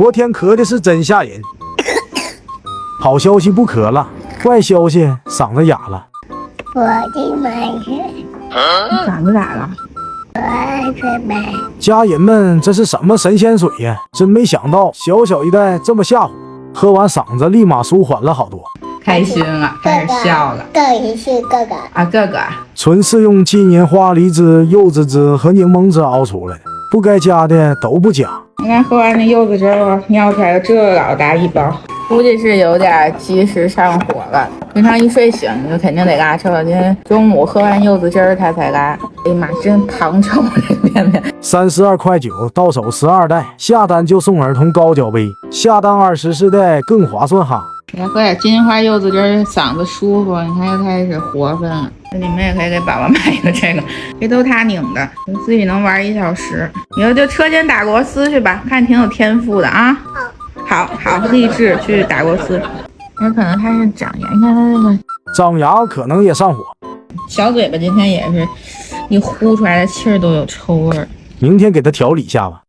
昨天咳的是真吓人。好消息不咳了，坏消息嗓子哑了。我的妈呀！嗓子咋了？我爱吃呗。家人们，这是什么神仙水呀？真没想到小小一袋这么吓唬，喝完嗓子立马舒缓了好多。开心了，开始笑了。这一是哥哥啊，哥哥，纯是用金银花梨汁、柚子汁和柠檬汁熬出来的，不该加的都不加。你看喝完那柚子汁儿，尿出来了这老大一包，估计是有点积食上火了。平常一睡醒你就肯定得拉扯，今天中午喝完柚子汁儿他才拉。哎呀妈，真糖臭这个便便。32.9块，到手12袋，下单就送儿童高脚杯，下单24袋更划算哈。来喝点金花柚子汁儿，嗓子舒服。你看又开始活分了。那你们也可以给宝宝买一个这个，这都他拧的，自己能玩1小时。以后就车间打螺丝去吧，看挺有天赋的啊。好，励志去打螺丝。有可能他是长牙，你看他那个长牙可能也上火。小嘴巴今天也是一呼出来的气儿都有臭味儿。明天给他调理一下吧。